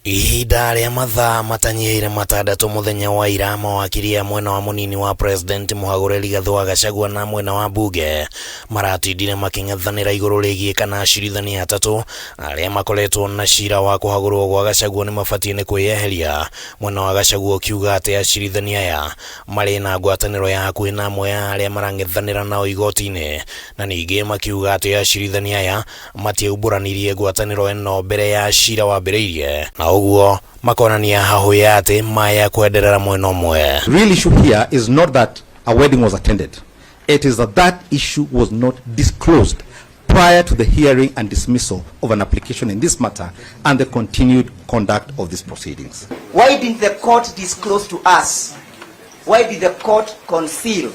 Ihinda rĩa mathaa matanyihĩire matandatu muthenya wa ira mawakiri a mwena wa munini wa president MUHAGURE Rigathi Gachagua na mwena wa bunge maratindire making'ethanĩra igũrũ rĩgiĩ kana acirithania atatu arĩa makoretwo na cira wa kũhagũrwo gwa Gachagua nĩ mabatie nĩ kwĩyeheria. Mwena wa Gachagua ukiuga atĩ acirithania aya marĩ na ngwatanĩro ya hakuhĩ na amwe ya arĩa marang'ethanĩra nao igoti-inĩ, na ningĩ makiuga atĩ acirithania aya matiaumbũranirie ngwatanĩro ĩno mbere ya cira wambĩrĩirie, na uguo makonania hahoya ati maya kwenderera mwena umwe. Real issue here is not that a wedding was attended. It is that that issue was not disclosed prior to the hearing and dismissal of an application in this matter and the continued conduct of these proceedings. Why didn't the court disclose to us? Why did the court conceal?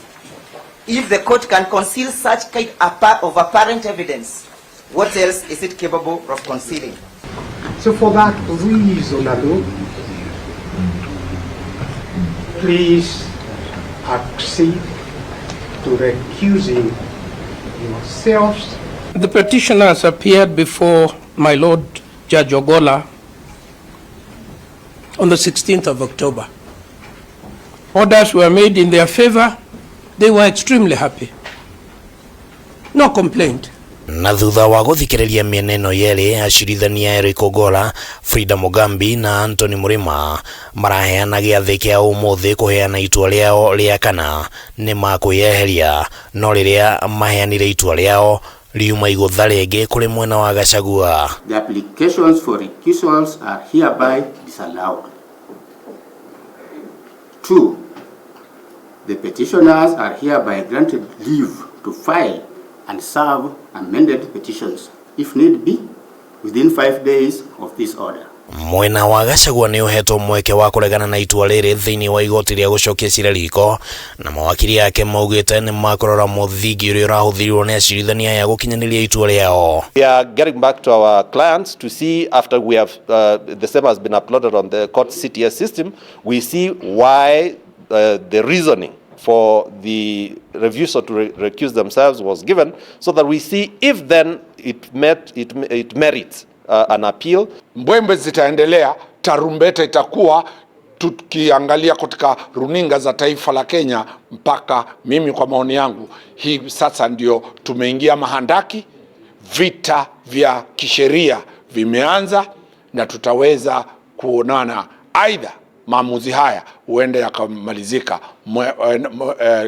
If the court can conceal such kind of apparent evidence, what else is it capable of concealing? So for that reason alone, please accede to recusing yourselves. The petitioners appeared before my Lord Judge OGOLA on the 16th of October. Orders were made in their favor. They were extremely happy. No complaint. Na thutha wa guthikiriria miena ino yeri, acirithania OGOLA, Frida Mugambi na Anthony Murima maraheana giathi kia umuthi kuheana itua riao ria kana ni makwĩyeheria, no riria maheanire itua riao riuma Igutha ringi kuri mwena wa Gachagua. The applications for recusals are hereby disallowed. 2. The petitioners are hereby granted leave to file and serve amended petitions, if need be, within 5 days of this order. Mwena wa Gachagua ni uhetwo mweke wa kuregana na itua riri thiini wa igoti ria gucokia cira riko, na mawakiri yake maugite ni makorora muthingi uria urahuthirirwo ni acirithania ya gukinyaniria itua riao. We are getting back to our clients to see, after we have the same has been uploaded on the court CTS system, we see why the reasoning for the refusal to recuse themselves was given, so that we see if then it merits an appeal. Mbwembe zitaendelea, tarumbeta itakuwa tukiangalia katika runinga za taifa la Kenya, mpaka mimi kwa maoni yangu hii sasa ndio tumeingia mahandaki. Vita vya kisheria vimeanza na tutaweza kuonana, aidha maamuzi haya huenda yakamalizika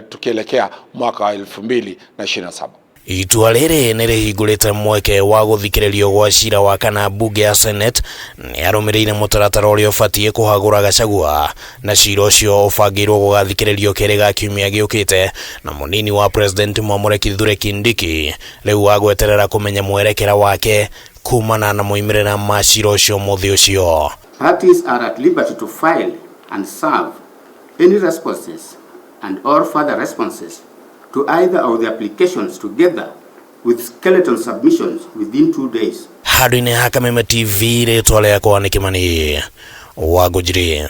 tukielekea mwaka wa 2027. Itua riri ni rihingurite mweke wa guthikiririo gwa cira wa kana bunge ya Senate ni arumirire mutaratara uria ubatie kuhagura Gachagua, na cira ucio ubangirwo gugathikiririo keri ga kiumia giukite, na munini wa president Kithure Kindiki riu agweterera kumenya mwerekera wake kumana na moimirira ma cira ucio muthi ucio. Parties are at liberty to file and serve any responses and or further responses to either of the applications together with skeleton submissions within 2 days. Handũ-inĩ ha Kameme TV, rĩtwa rĩakwa nĩ Kĩmani wa Ngũnjiri.